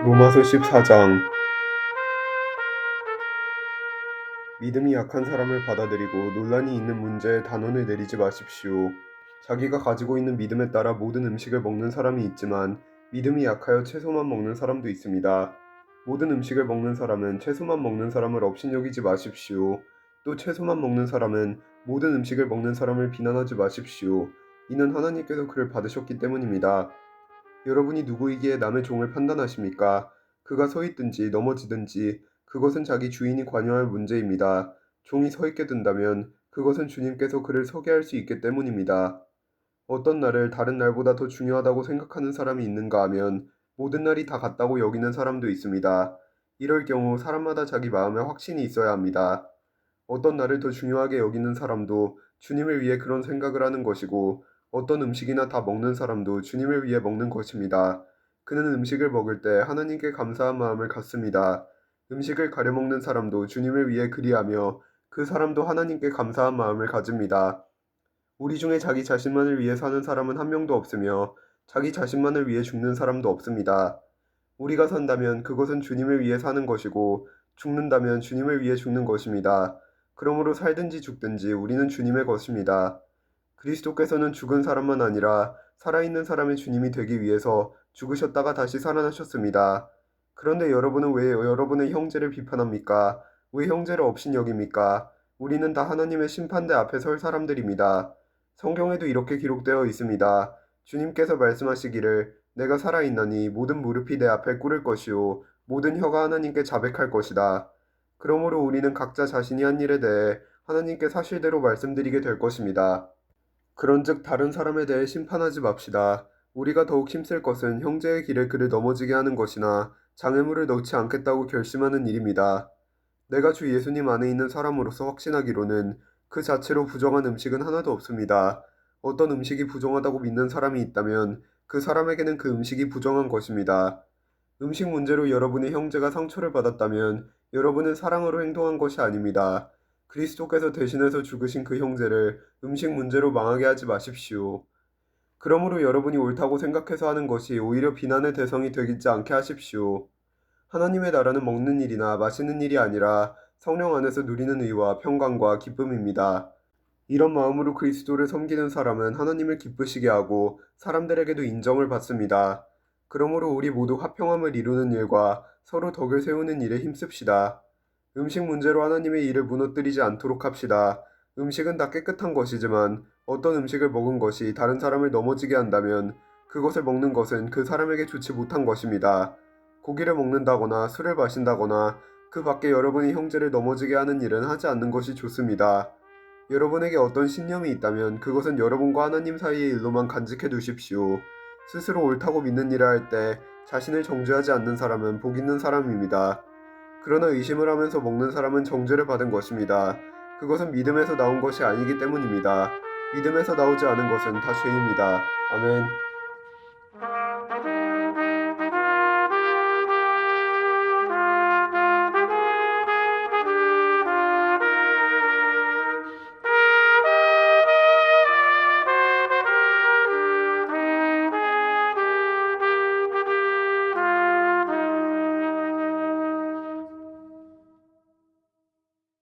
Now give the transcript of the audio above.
로마서 14장. 믿음이 약한 사람을 받아들이고 논란이 있는 문제에 단언을 내리지 마십시오. 자기가 가지고 있는 믿음에 따라 모든 음식을 먹는 사람이 있지만 믿음이 약하여 채소만 먹는 사람도 있습니다. 모든 음식을 먹는 사람은 채소만 먹는 사람을 업신여기지 마십시오. 또 채소만 먹는 사람은 모든 음식을 먹는 사람을 비난하지 마십시오. 이는 하나님께서 그를 받으셨기 때문입니다. 여러분이 누구이기에 남의 종을 판단하십니까? 그가 서 있든지 넘어지든지 그것은 자기 주인이 관여할 문제입니다. 종이 서 있게 된다면 그것은 주님께서 그를 서게 할 수 있기 때문입니다. 어떤 날을 다른 날보다 더 중요하다고 생각하는 사람이 있는가 하면 모든 날이 다 같다고 여기는 사람도 있습니다. 이럴 경우 사람마다 자기 마음에 확신이 있어야 합니다. 어떤 날을 더 중요하게 여기는 사람도 주님을 위해 그런 생각을 하는 것이고 어떤 음식이나 다 먹는 사람도 주님을 위해 먹는 것입니다. 그는 음식을 먹을 때 하나님께 감사한 마음을 갖습니다. 음식을 가려 먹는 사람도 주님을 위해 그리하며 그 사람도 하나님께 감사한 마음을 가집니다. 우리 중에 자기 자신만을 위해 사는 사람은 한 명도 없으며 자기 자신만을 위해 죽는 사람도 없습니다. 우리가 산다면 그것은 주님을 위해 사는 것이고 죽는다면 주님을 위해 죽는 것입니다. 그러므로 살든지 죽든지 우리는 주님의 것입니다. 그리스도께서는 죽은 사람만 아니라 살아있는 사람의 주님이 되기 위해서 죽으셨다가 다시 살아나셨습니다. 그런데 여러분은 왜 여러분의 형제를 비판합니까? 왜 형제를 업신여깁니까? 우리는 다 하나님의 심판대 앞에 설 사람들입니다. 성경에도 이렇게 기록되어 있습니다. 주님께서 말씀하시기를 내가 살아있나니 모든 무릎이 내 앞에 꿇을 것이요 모든 혀가 하나님께 자백할 것이다. 그러므로 우리는 각자 자신이 한 일에 대해 하나님께 사실대로 말씀드리게 될 것입니다. 그런즉 다른 사람에 대해 심판하지 맙시다. 우리가 더욱 힘쓸 것은 형제의 길에 그를 넘어지게 하는 것이나 장애물을 넣지 않겠다고 결심하는 일입니다. 내가 주 예수님 안에 있는 사람으로서 확신하기로는 그 자체로 부정한 음식은 하나도 없습니다. 어떤 음식이 부정하다고 믿는 사람이 있다면 그 사람에게는 그 음식이 부정한 것입니다. 음식 문제로 여러분의 형제가 상처를 받았다면 여러분은 사랑으로 행동한 것이 아닙니다. 그리스도께서 대신해서 죽으신 그 형제를 음식 문제로 망하게 하지 마십시오. 그러므로 여러분이 옳다고 생각해서 하는 것이 오히려 비난의 대상이 되지 않게 하십시오. 하나님의 나라는 먹는 일이나 마시는 일이 아니라 성령 안에서 누리는 의와 평강과 기쁨입니다. 이런 마음으로 그리스도를 섬기는 사람은 하나님을 기쁘시게 하고 사람들에게도 인정을 받습니다. 그러므로 우리 모두 화평함을 이루는 일과 서로 덕을 세우는 일에 힘씁시다. 음식 문제로 하나님의 일을 무너뜨리지 않도록 합시다. 음식은 다 깨끗한 것이지만 어떤 음식을 먹은 것이 다른 사람을 넘어지게 한다면 그것을 먹는 것은 그 사람에게 좋지 못한 것입니다. 고기를 먹는다거나 술을 마신다거나 그 밖에 여러분의 형제를 넘어지게 하는 일은 하지 않는 것이 좋습니다. 여러분에게 어떤 신념이 있다면 그것은 여러분과 하나님 사이의 일로만 간직해 두십시오. 스스로 옳다고 믿는 일을 할 때 자신을 정죄하지 않는 사람은 복 있는 사람입니다. 그러나 의심을 하면서 먹는 사람은 정죄를 받은 것입니다. 그것은 믿음에서 나온 것이 아니기 때문입니다. 믿음에서 나오지 않은 것은 다 죄입니다. 아멘.